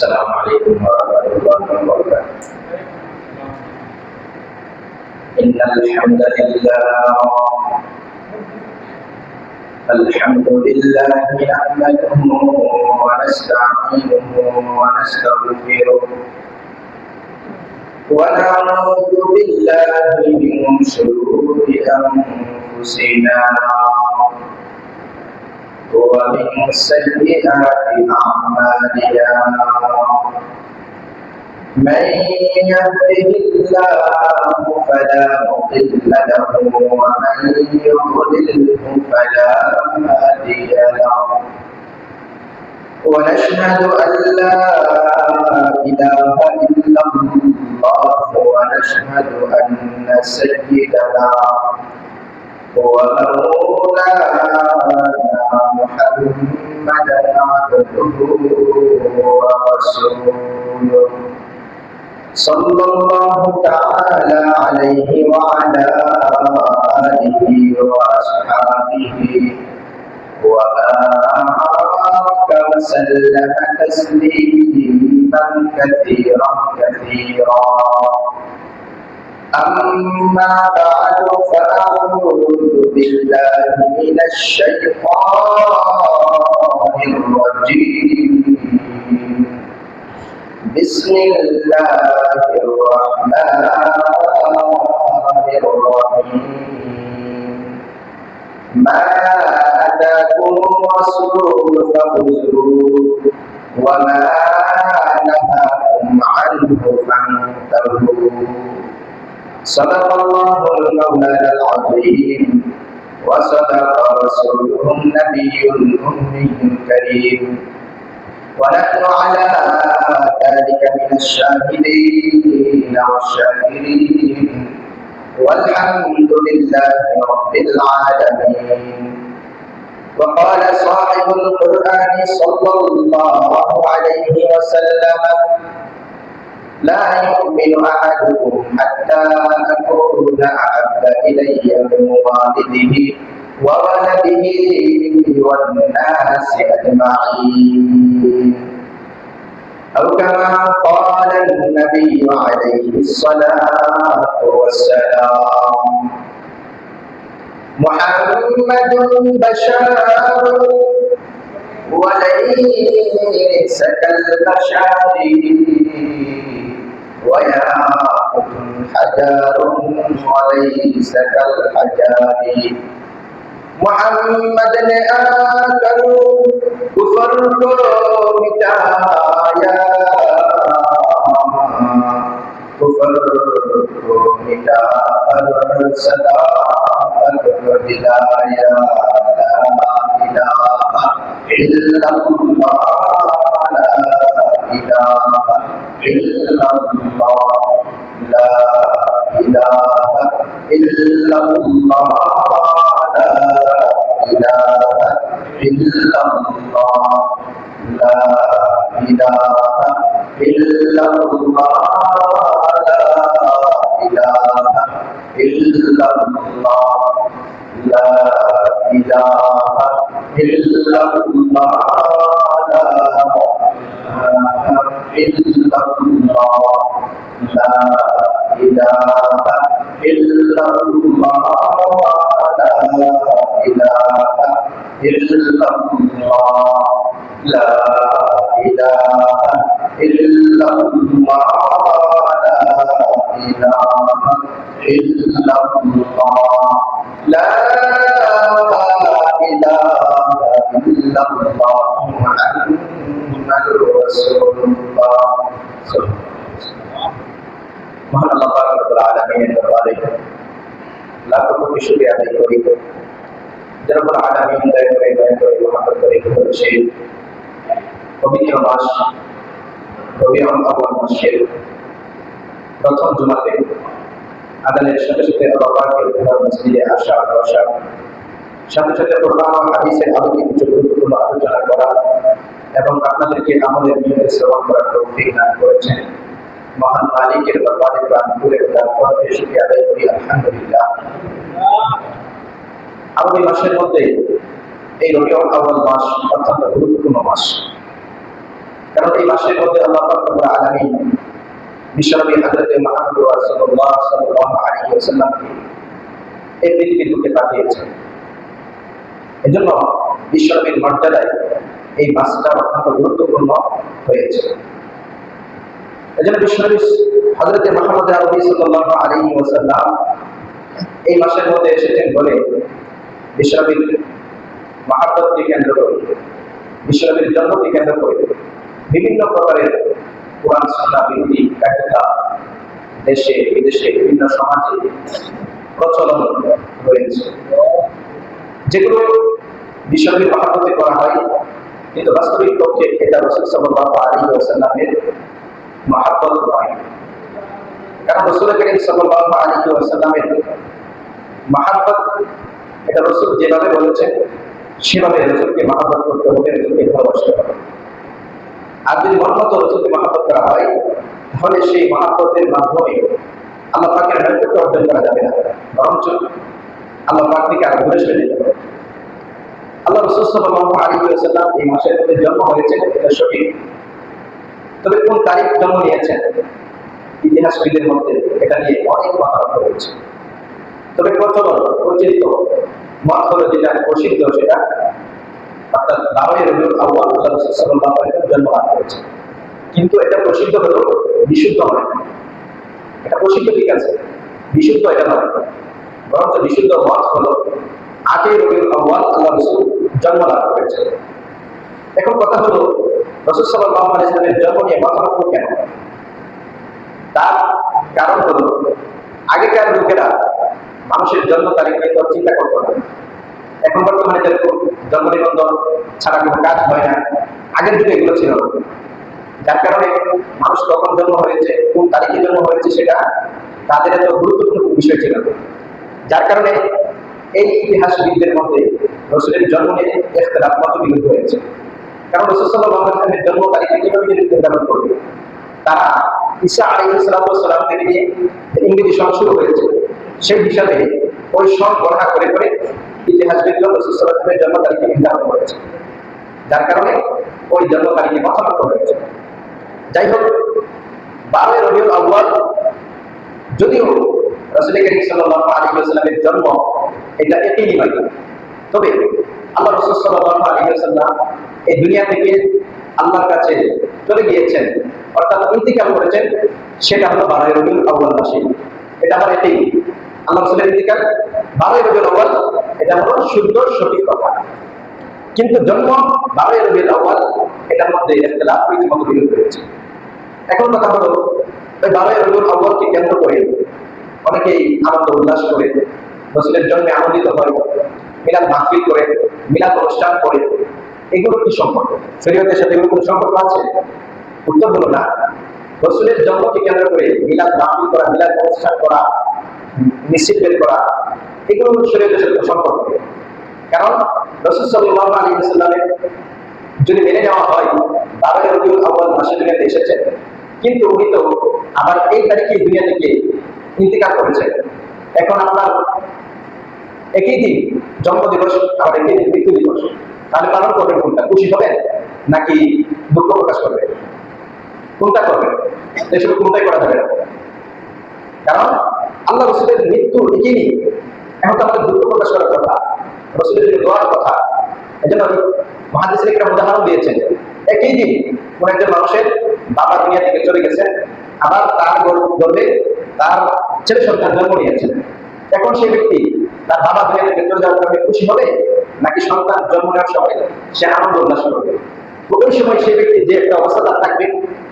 السلام عليكم ورحمة الله وبركاته. إن الحمد لله نحمده ونستعينه ونستغفره ونعوذ بالله من شرور أنفسنا ومن سيئات أعمالنا من يهده الله فلا مضل له ومن يضلله فلا هادي له ونشهد أن لا إله إلا الله ونشهد أن سيدنا ومولانا محمدا عبده ورسوله صلى الله تعالى عليه وعلى آله وأصحابه وبارك وسلم تسليما كثيرا أما بعد فأعوذ بالله من الشيطان الرجيم بسم الله الرحمن الرحيم ما أتاكم الرسول فخذوه وما نهاكم عنه فانتهوا صدق الله المولى العظيم وصدق رسوله النبي الأمي الكريم ونحن على ذلك من الشاهدين والشاكرين والحمد لله رب العالمين. وقال صاحب القرآن صلى الله عليه وسلم لا يؤمن أحدكم حتى أكون أحب إلي من والده وولده والناس أجمعين أو كما قال النبي عليه الصلاة والسلام محمد بشار وليس كالبشر وياقوت حجر وليس كالحجر محمد نے آ کر کفر کو مٹایا کفر کو مٹا کر صداقت کو دلایا لا الہ الا اللہ لا الہ الا اللہ لا الہ الا اللہ لا إله إلا الله لا إله إلا الله لا إله إلا الله لا إله إلا الله لا إله إلا الله لا إله إلا الله لا إله إلا الله لا إله إلا الله لا إله إلا الله لا إله إلا الله محمد رسول الله মহান আল্লাহ পাক রব্বুল আলামিনের দরবারে লাখ কোটি শুকরিয়া আদায় করি যে রব্বুল আলামিন দয়া করে মহব্বত করে করেছে পবিত্র মাস রবিউল আউয়াল মাসের প্রথম জুমাতে আদানের সাথে সাথে আল্লাহ পাকের মসজিদে আসা বসা সাথে সাথে কোরআন ও হাদিসের আলোকে কিছু গুরুত্বপূর্ণ আলোচনা করা এবং আপনাদেরকে আমাদের নিয়মে শ্রবণ করার তৌফিক দান করেছেন মহান মালিকের দরবারে প্রাণ খুলে তার শুকরিয়া আদায় করি আলহামদুলিল্লাহ। আরবি মাসের মধ্যে এই রবিউল আউয়াল মাস অত্যন্ত গুরুত্বপূর্ণ মাস। কারণ এই মাসের মধ্যে আল্লাহ পাক রব্বুল আলামিন বিশ্বনবী হযরত মুহাম্মদ রাসূলুল্লাহ সাল্লাল্লাহু আলাইহি ওয়াসাল্লামকে এই পৃথিবীর বুকে পাঠিয়েছেন। এজন্য বিশ্বনবীর মর্যাদায় এই মাসটা অত্যন্ত গুরুত্বপূর্ণ হয়েছে। এজন্য বিশ্বনবী হযরত মুহাম্মদ সাল্লাল্লাহু আলাইহি ওয়াসাল্লাম এই মাসের মধ্যে এসেছেন বলে বিশ্বনবীর মহব্বতকে কেন্দ্র করে, বিশ্বনবীর জন্মকে কেন্দ্র করে বিভিন্ন প্রকারের কোরআন সুন্নাহ বিরোধী কার্যকলাপ দেশে বিদেশে বিভিন্ন সমাজে প্রচলন রয়েছে, যেগুলো বিশ্বনবীর মহব্বতে করা হয়, কিন্তু বাস্তবিক পক্ষে এটা রাসূল সাল্লাল্লাহু আলাইহি ওয়াসাল্লামের মহব্বত নয়। কারণ রাসূল করিম সাল্লাল্লাহু আলাইহি ওয়াসাল্লামের মহব্বত এটা রাসূল যেভাবে বলেছেন সেভাবে রাসূলকে মহব্বত করতে হবে, রাসূলকে ভালোবাসতে হবে। আর যদি মনমতো রাসূলকে মহব্বত করা হয় তাহলে সেই মহব্বতের মাধ্যমে আল্লাহ পাকের নৈকট্য অর্জন করা যাবে না, বরঞ্চ আল্লাহ পাক থেকে আরো দূরে সরে যেতে হবে। আল্লাহ রাসূল সাল্লাল্লাহু আলাইহি ওয়াসাল্লাম এই মাসের মধ্যে জন্ম হয়েছে এটা সঠিক, তবে কোন তারিখ জন্ম নিয়েছেন ইতিহাসবিদের মধ্যে এটা নিয়ে অনেক কথাবার্তা রয়েছে। তবে প্রচলিত মত হলো যেটা প্রসিদ্ধ সেটা অর্থাৎ 12 রবিউল আউয়াল আল্লাহ রাসূল সাল্লাল্লাহু আলাইহি ওয়াসাল্লাম জন্মলাভ করেছেন। কিন্তু এটা প্রসিদ্ধ হলো বিশুদ্ধ নয়। এটা প্রসিদ্ধ ঠিক আছে, বিশুদ্ধ এটা নয়, বরঞ্চ বিশুদ্ধ মত হলো 8 রবিউল আউয়াল আল্লাহ রাসূল জন্মলাভ করেছেন। এখন কথা হলো রাসূল সাল্লাল্লাহু আলাইহি ওয়াসাল্লামের জন্ম নিয়ে মতানৈক্য কেন? তার কারণ হলো আগেকার লোকেরা মানুষের জন্ম তারিখ নিয়ে তো চিন্তা করতো না। এখন বর্তমানে যেরকম জন্ম নিবন্ধন ছাড়া কোনো কাজ হয় না, আগের যুগে এগুলো ছিল, যার কারণে মানুষ কখন জন্ম হয়েছে, কোন তারিখে জন্ম হয়েছে সেটা তাদের এত গুরুত্বপূর্ণ বিষয় ছিল। যার কারণে এই ইতিহাসবিদদের মধ্যে রাসূলের জন্ম নিয়ে ইখতিলাফ মতবিরোধ হয়েছে। কারণ রাসূল সাল্লাল্লাহু আলাইহি ওয়াসাল্লামের জন্ম তারিখে কিভাবে নির্ধারণ করবে? তারা ঈসা আলাইহিস সালাম থেকে নিয়ে ইংরেজি সন শুরু হয়েছে, সেই হিসাবে ওই সন গণনা করে করে ইতিহাসবিদরা রাসূল সাল্লাল্লাহু আলাইহি ওয়াসাল্লামের জন্ম তারিখে নির্ধারণ করেছে, যার কারণে ওই জন্ম তারিখে মতানৈক্য হয়েছে। যাই হোক, 12 রবিউল আউয়াল যদিও রাসূল করিম সাল্লাল্লাহু আলাইহি ওয়াসাল্লামের জন্ম এটা একই নয়, তবে আল্লাহ রাসূল সাল্লাল্লাহু আলাইহি ওয়াসাল্লাম এই দুনিয়া থেকে আল্লাহর কাছে চলে গিয়েছেন, অর্থাৎ ইন্তিকাল করেছেন, সেটা হলো 12 রবিউল আউয়াল মাসে। এটা আমার এটাই আল্লাহ রাসূলের ইন্তিকাল 12 রবিউল আউয়াল, এটা হলো শুদ্ধ সঠিক কথা। কিন্তু জন্ম 12 রবিউল আউয়াল এটার মধ্যে ইখতিলাফ রীতিমতো বিরোধ রয়েছে। এখন কথা হলো ওই 12 রবিউল আউয়ালকে কেন্দ্র করে অনেকেই আনন্দ উল্লাস করে, রাসূলের জন্মে আনন্দিত হয়, মিলাদ মাহফিল করে, মিলাদ অনুষ্ঠান করে, এগুলো কি সম্পর্ক? শরীয়তের সাথে এগুলো কোনো সম্পর্ক আছে? উত্তর হলো না। রাসূলের জন্মকে কেন্দ্র করে মিলাদ মাহফিল করা, মিলাদ অনুষ্ঠান করা, মিছিল বের করা, এগুলো শরীয়তের সাথে সম্পর্ক নেই। কারণ রাসূল সাল্লাল্লাহু আলাইহি ওয়াসাল্লামের যদি মেনে নেওয়া হয় 12 রবিউল আউয়াল মাসে দুনিয়াতে এসেছেন, কিন্তু উনি তো আবার এই তারিখে দুনিয়া থেকে ইন্তিকাল করেছেন। এখন আপনার একই দিন জন্মদিবস আবার একই দিন মৃত্যু দিবস, তাহলে পালন করবেন কোনটা? খুশি হবেন নাকি দুঃখ প্রকাশ করবেন? কোনটা করবেন? এসব কোনটাই করা যাবে না, কারণ আল্লাহ রাসূলের মৃত্যু একই দিন। এখন তো আমাদের দুঃখ প্রকাশ করার কথা, রাসূলের জন্য দোয়ার কথা। এজন্য মুহাদ্দিসিরা একটা উদাহরণ দিয়েছেন, একই দিন কোন একজন মানুষের বাবা দুনিয়া থেকে চলে গেছেন, আবার তার গর্ভে তার ছেলে সন্তান জন্ম নিয়েছেন। এখন সেই ব্যক্তি তার বাবা দুনিয়া থেকে চলে যাওয়ার কারণে খুশি হবে নাকি সন্তান জন্ম নেওয়ার সময় সে আনন্দ উল্লাস করবে? ওই সময় সেই ব্যক্তি যে একটা অবস্থা তার থাকবে,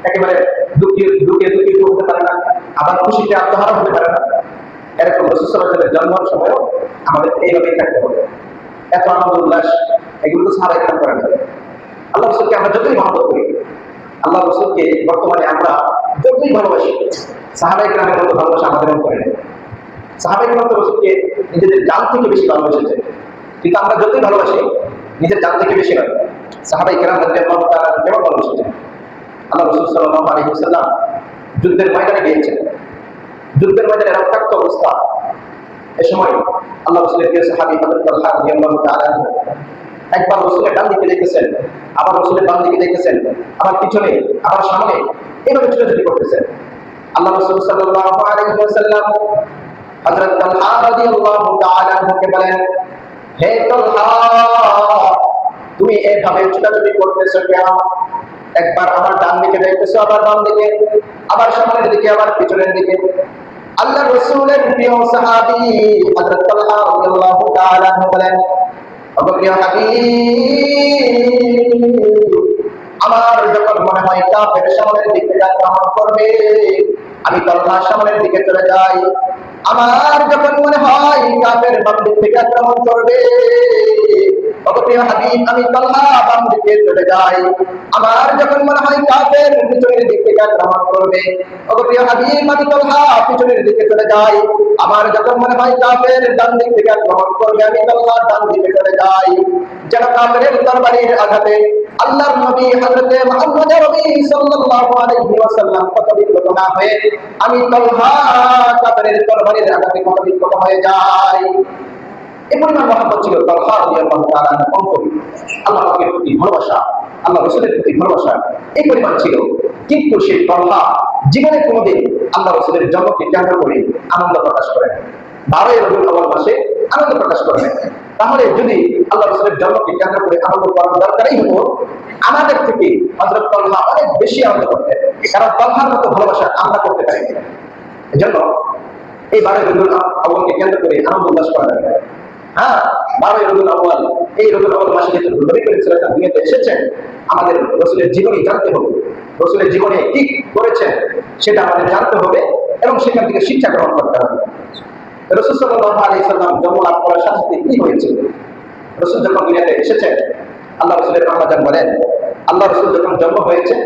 একেবারে দুঃখিত হতে পারে না, আবার খুশিতে আত্মহারা হতে পারে না। এরকম রাসূল সাল্লাল্লাহু আলাইহি ওয়াসাল্লামের জন্মের সময়ও আমাদের এইভাবেই থাকতে হবে। এত আনন্দ উল্লাস এগুলো তো সাহাবায়ে কেরাম করেন না। আল্লাহ রাসূলকে আমরা যতই মহব্বত করি, আল্লাহ রাসূলকে বর্তমানে আমরা যতই ভালোবাসি, সাহাবায়ে কেরামের মতো ভালোবাসা আমাদের মধ্যে নেই। সাহাবায়ে কেরাম তো রাসূলকে নিজেদের জান থেকে বেশি ভালোবেসেছে, কিন্তু আমরা যতই ভালোবাসি নিজের জান থেকে বেশি নয়। সাহাবায়ে কেরাম রাদিয়াল্লাহু তাআলা কেমন ভালোবেসেছেন? আল্লাহ রাসূল সাল্লাল্লাহু আলাইহি ওয়াসাল্লাম যুদ্ধের ময়দানে গিয়েছেন, যুদ্ধের ময়দানে রক্তাক্ত অবস্থা। এ সময় আল্লাহ রাসূলের প্রিয় সাহাবী হযরত তালহা রাদিয়াল্লাহু তাআলা একবার রসুলের ডান দিকে দেখতেছেন, আবার রসুলের বাম দিকে দেখতেছেন, আবার পিছনে, আবার সামনে, এইভাবে ছোটাছুটি করতেছেন। আল্লাহ রাসূল সাল্লাল্লাহু আলাইহি ওয়াসাল্লাম হযরত তালহা রাদিয়াল্লাহু তাআলা আনহুকে বলেন, হে তালহা, তুমি এভাবে ছোটাছুটি করতেছো কেন? একবার আমার ডান দিকে দেখতেছো, আবার বাম দিকে, আবার সামনের দিকে, আবার পিছনের দিকে। আল্লাহ রাসূলের প্রিয় সাহাবী হযরত তালহা রাদিয়াল্লাহু তাআলা আনহু বলেন, ওগো প্রিয় হাবিব, আমার যখন মনে হয় কাফের সামনের দিকে আক্রমণ করবে, আমি তালহা সামনের দিকে চলে যাই। আমার যখন মনে হয় কাফের বাম দিক থেকে আক্রমণ করবে, ওগো প্রিয় হাবিব, আমি তালহা বাম দিকে চলে যাই। আমার যখন মনে হয় কাফের পিছনের দিক থেকে আক্রমণ করবে, ওগো প্রিয় হাবিব, আমি তালহা পিছনের দিকে চলে যাই। আমার যখন মনে হয় কাফের ডান দিক থেকে আক্রমণ করবে, আমি তালহা ডান দিকে চলে যাই। যেন কাফেরের তরবারির আঘাতে আল্লাহর নবী হযরত মুহাম্মদ নবী সাল্লাল্লাহু আলাইহি ওয়াসাল্লাম ক্ষতবিক্ষত না হয়ে আমি তালহা কাফেরের তরবারির আঘাতে ক্ষতবিক্ষত হয়ে যাই। এই পরিমাণ মহব্বত ছিল তালহা রাদিয়াল্লাহু তাআলা আনহু অন্তরে। আল্লাহ পাকের প্রতি ভালোবাসা, আল্লাহ রাসূলের প্রতি ভালোবাসা এই পরিমাণ ছিল। কিন্তু সেই তালহা জীবনে কোনোদিন আল্লাহ রাসূলের জন্মকে কেন্দ্র করে আনন্দ প্রকাশ করেন, 12 রবিউল আউয়াল মাসে আনন্দ প্রকাশ করেন। তাহলে যদি আল্লাহ রাসূলের জন্মকে কেন্দ্র করে আনন্দ করার দরকারই হতো, আমাদের থেকে হযরত তালহা অনেক বেশি আনন্দ করতেন, কারণ তালহার মতো ভালোবাসা আমরা করতে পারি না। এজন্য এই 12 রবিউল আউয়ালকে কেন্দ্র করে আনন্দ উল্লাস করা দরকার। হ্যাঁ, 12 রবিউল আউয়াল, এই রবিউল আউয়াল মাসে যেহেতু নবী করিম সাল্লাল্লাহু আলাইহি ওয়াসাল্লাম দুনিয়াতে এসেছেন, আমাদের রাসূলের জীবনী জানতে হবে। রাসূলের জীবনে কি করেছেন সেটা আমাদের জানতে হবে এবং সেখান থেকে শিক্ষা গ্রহণ করতে হবে। রাসূল সাল্লাল্লাহু আলাইহি ওয়াসাল্লাম জন্ম লাভ করার সাথে সাথে কি হয়েছিল? রাসূল যখন দুনিয়াতে এসেছেন, আল্লাহ রাসূলের আম্মাজান বলেন, আল্লাহ রাসূল যখন জন্ম হয়েছে,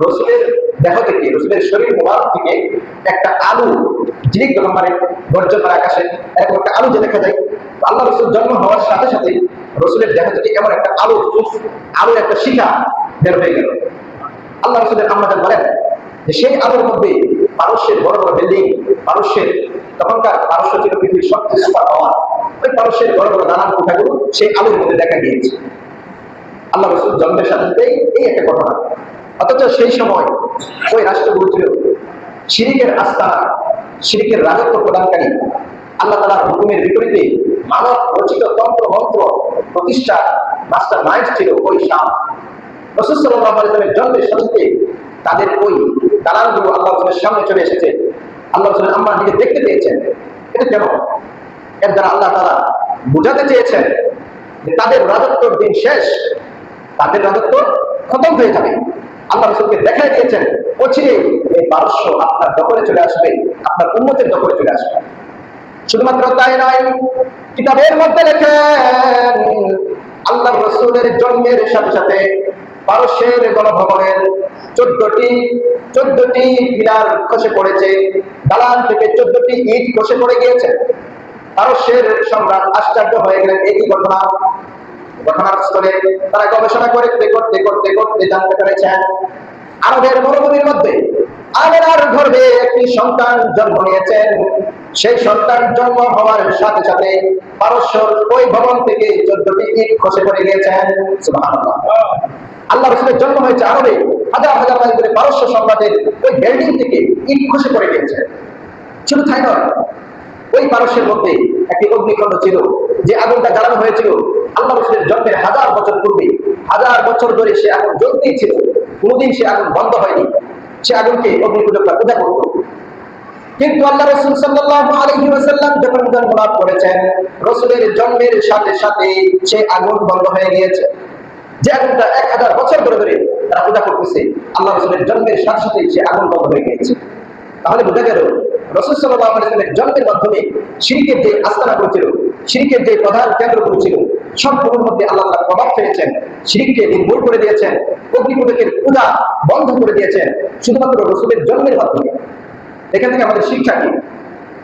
রাসূলের দেহ থেকে, রাসূলের শরীর মোবারক থেকে একটা আলু ঝিলিক মানে গর্জন করে আকাশে এরকম একটা আলু যে দেখা যায়। আল্লাহ রাসূল জন্ম হওয়ার সাথে সাথে রাসূলের দেহ থেকে এমন একটা আলুর একটা শিখা বের হয়ে গেল। আল্লাহ রাসূলের আম্মাজান বলেন যে সেই আলোর মধ্যে পারস্যের বড় বড় বিল্ডিং, পারস্যের তখনকার পারস্য ছিল পৃথিবীর সবচেয়ে সুপার পাওয়ার, ওই পারস্যের বড় বড় দালান কোঠাগুলো সেই আলোর মধ্যে দেখা গিয়েছে। আল্লাহ রাসূল জন্মের সাথে সাথে এই একটা ঘটনা। অথচ সেই সময় ওই রাষ্ট্রগুলো ছিল শিরিকের আস্তানা, শিরিকের রাজত্ব প্রদানকারী। আল্লাহ তাআলার হুকুমের বিপরীতে মানব রচিত তন্ত্র মন্ত্র প্রতিষ্ঠা মাস্টার মাইন্ড ছিল ওই শাম। রাসূল সাল্লাল্লাহু আলাইহি ওয়াসাল্লামের জন্মের সাথে তাদের ওই দালানগুলো আল্লাহ রাসূলের সামনে চলে এসেছে। আল্লাহ রাসূলের আম্মার দিকে দেখতে পেয়েছেন। এটা কেন? এর দ্বারা আল্লাহ তাআলা বুঝাতে চেয়েছেন যে তাদের রাজত্বের দিন শেষ, তাদের রাজত্ব খতম হয়ে যাবে। আল্লাহ রাসূলকে দেখাই দিয়েছেন অচিরেই এই পারস্য আপনার দখলে চলে আসবে, আপনার উম্মতের দখলে চলে আসবে। শুধুমাত্র তাই নয়, কিতাবের মধ্যে লেখেন আল্লাহ রাসূলের জন্মের সাথে সাথে পারস্যের গণভবনের 14টি পিলার খসে পড়েছে, দালান থেকে 14টি ইট খসে পড়ে গিয়েছে। পারস্যের সম্রাট আশ্চর্য হয়ে গেলেন এই ঘটনার স্থলে তারা গবেষণা করতে জানতে পেরেছেন আরবের মরুভূমির মধ্যে আমেনার গর্ভে একটি সন্তান জন্ম নিয়েছেন। সেই সন্তান জন্ম হওয়ার সাথে সাথে পারস্যর ওই ভবন থেকে 14টি ইট খসে পড়ে গিয়েছেন। সুবহানাল্লাহ। আল্লাহ রাসূলের জন্ম হয়েছে আরবে, হাজার হাজার মাইল দূরে পারস্য সম্রাটের ওই বিল্ডিং থেকে ইট খসে পড়ে গিয়েছে। শুধু তাই নয়, ওই পারস্যের মধ্যে একটি অগ্নিকাণ্ড ছিল, যে আগুনটা জ্বালানো হয়েছিল আল্লাহ রাসূলের জন্মের 1000 বছর পূর্বে। 1000 বছর ধরে সে আগুন জ্বলতেই ছিল, কোনোদিন সে আগুন বন্ধ হয়নি। সে আগুনকে অগ্নিপূজকরা পূজা করত। কিন্তু আল্লাহ রাসূল সাল্লাল্লাহু আলাইহি ওয়াসাল্লাম যখন জন্ম লাভ করেছেন, রাসূলের জন্মের সাথে সাথে সে আগুন বন্ধ হয়ে গিয়েছে। যে আগুনটা 1000 বছর ধরে তারা পূজা করতেছে, আল্লাহ রাসূলের জন্মের সাথে সাথে সে আগুন বন্ধ হয়ে গিয়েছে। তাহলে বোঝা গেল রাসূল সাল্লাল্লাহু আলাইহি ওয়াসাল্লামের জন্মের মাধ্যমে শিরকের যে আস্তানাগুলো ছিল, শিরকের যে প্রধান কেন্দ্রগুলো ছিল, সবগুলোর মধ্যে আল্লাহ তাআলা প্রভাব ফেলেছেন, শিরককে নির্মূল করে দিয়েছেন, অগ্নিপূজকের পূজা বন্ধ করে দিয়েছেন শুধুমাত্র রাসূলের জন্মের মাধ্যমে। এখান থেকে আমাদের শিক্ষা কি?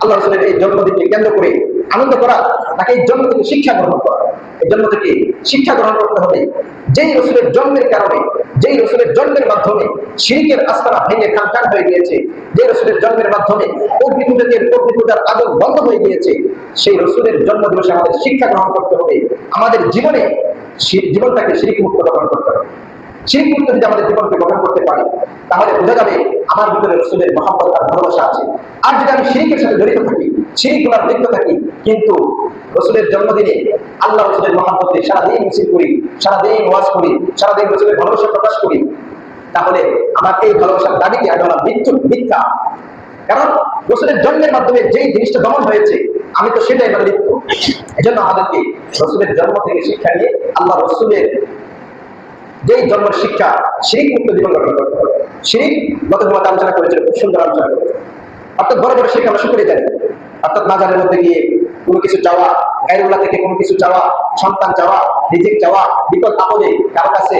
আল্লাহ রাসূলের এই জন্মদিনকে কেন্দ্র করে আনন্দ করা, নাকি এই জন্ম থেকে শিক্ষা গ্রহণ করা? এই জন্ম থেকে শিক্ষা গ্রহণ করতে হবে। যেই রাসূলের জন্মের কারণে, যেই রাসূলের জন্মের মাধ্যমে শিরকের আস্তানা ভেঙে খানখান হয়ে গিয়েছে, যে রাসূলের জন্মের মাধ্যমে অগ্নিপূজার আগুন বন্ধ হয়ে গিয়েছে, সেই রাসূলের জন্মদিবসে আমাদের শিক্ষা গ্রহণ করতে হবে। আমাদের জীবনে জীবনটাকে শিরিক মুক্ত গঠন করতে হবে। শিরিক মুক্ত যদি আমাদের জীবনকে গঠন করতে পারি, তাহলে বোঝা যাবে আমার ভিতরে রাসূলের মহব্বত আর ভালোবাসা আছে। আর যদি আমি শিরিকের সাথে জড়িত থাকি, শিরিক গুলার লিপ্ত থাকি, কিন্তু রাসূলের জন্মদিনে আল্লাহ রাসূলের মহব্বতে সারাদিন মিছিল করি, সারাদিন ওয়াজ করি, সারাদিন রাসূলের ভালোবাসা প্রকাশ করি, তাহলে আমার এই ভালোবাসার দাবিকে আমি আমার মিথ্যা। কারণ রাসূলের জন্মের মাধ্যমে যেই জিনিসটা দমন হয়েছে, আমি তো সেটাই মানে লিপ্ত। এজন্য আমাদেরকে রাসূলের জন্ম থেকে শিক্ষা নিয়ে আল্লাহ রাসূলের যেই জন্মের শিক্ষা, শিরিক মুক্ত জীবন গঠন করতে হবে। শিরিক গত জমাতে আলোচনা করেছিল, খুব সুন্দর আলোচনা করেছে। অর্থাৎ বড় বড় শিরিক আমরা শুকরে জানি, অর্থাৎ মাজারের মধ্যে গিয়ে কোনো কিছু চাওয়া, গায়রুল্লাহ থেকে কোনো কিছু চাওয়া, সন্তান চাওয়া, রিজিক চাওয়া, বিপদ আপদে কারো কাছে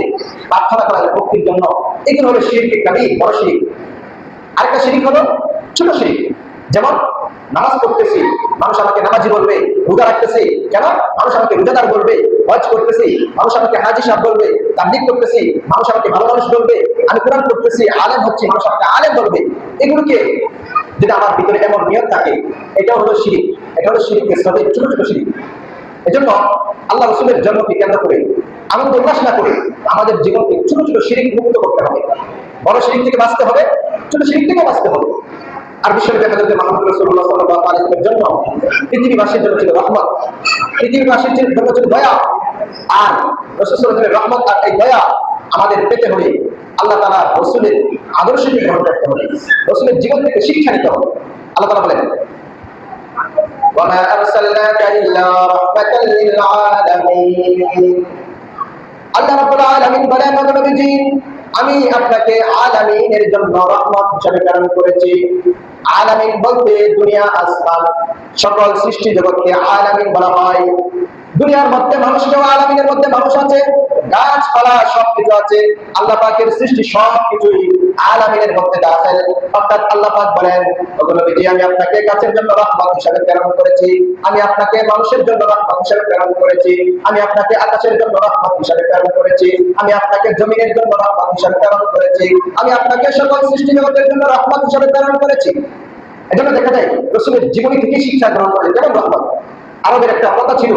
প্রার্থনা করা মুক্তির জন্য, এগুলো হলো শিরিক, কাবীর, বড় শিরিক। আরেকটা শিরিক হলো ছোট শিরিক, যেমন নামাজ পড়তেছি, মানুষ আমাকে নামাজি বলবে, রোজা রাখতেছি, কেন মানুষ আমাকে রোজাদার বলবে, হজ করতেছি, মানুষ আমাকে হাজী সাহেব বলবে, তাবলীগ করতেছি, মানুষ আমাকে ভালো মানুষ বলবে, আমি কোরআন পড়তেছি, আলেম হচ্ছি, মানুষ আমাকে আলেম বলবে। এগুলোকে যদি আমার ভিতরে এমন নিয়ত থাকে, এটা হলো শিরিক, এটা হলো শিরিকের সবচেয়ে ছোট ছোট শিরিক। এজন্য আল্লাহ রাসূলের জন্মকে কেন্দ্র করে আনন্দ উল্লাস না করে আমাদের জীবনকে ছোট ছোট শিরিক মুক্ত করতে হবে। বড় শিরিক থেকে বাঁচতে হবে, ছোট শিরিক থেকেও বাঁচতে হবে। আর বিশ্বনবী হযরত মুহাম্মদ রাসূলুল্লাহ সাল্লাল্লাহু আলাইহি ওয়াসাল্লামের জন্য পৃথিবীবাসীর জন্য ছিল রহমত, পৃথিবীবাসীর জন্য ছিল দয়া। আর রাসূল সাল্লাল্লাহু আলাইহি ওয়াসাল্লামের রহমত আর এই দয়া আমাদের পেতে হলে আল্লাহ তাআলা রাসূলের আদর্শকে গ্রহণ করতে হবে, রাসূলের জীবন থেকে শিক্ষা নিতে হবে। আল্লাহ তাআলা বলেন, ওয়ামা আরসালনাকা ইল্লা রাহমাতাল লিল আলামিন। আল্লাহ রাব্বুল আলামিন বলেন, নবীজি, আমি আপনাকে আলামিনের জন্য রহমত হিসেবে প্রেরণ করেছি। আলামিন বলতে দুনিয়া আসমান সকল সৃষ্টি জগৎকে আলামিন বলা হয়। দুনিয়ার মধ্যে মানুষকেও আলামিনের মধ্যে মানুষ আছে, গাছপালা সবকিছু আছে, আল্লাহ পাকের সৃষ্টি সবকিছুই আলামিনের মধ্যে দাখিল। অর্থাৎ আল্লাহ পাক বলেন, ওগো নবীজি, আমি আপনাকে গাছের জন্য রহমত হিসেবে প্রেরণ করেছি, আমি আপনাকে মানুষের জন্য রহমত হিসেবে প্রেরণ করেছি, আমি আপনাকে আকাশের জন্য রহমত হিসেবে প্রেরণ করেছি, আমি আপনাকে জমিনের জন্য রহমত হিসেবে প্রেরণ করেছি, আমি আপনাকে সকল সৃষ্টি জগতের জন্য রহমত হিসেবে প্রেরণ করেছি। এজন্য দেখা যায় রাসূলের জীবনী থেকে শিক্ষা গ্রহণ করে। যেমন রহমত, আরবের একটা কথা ছিল,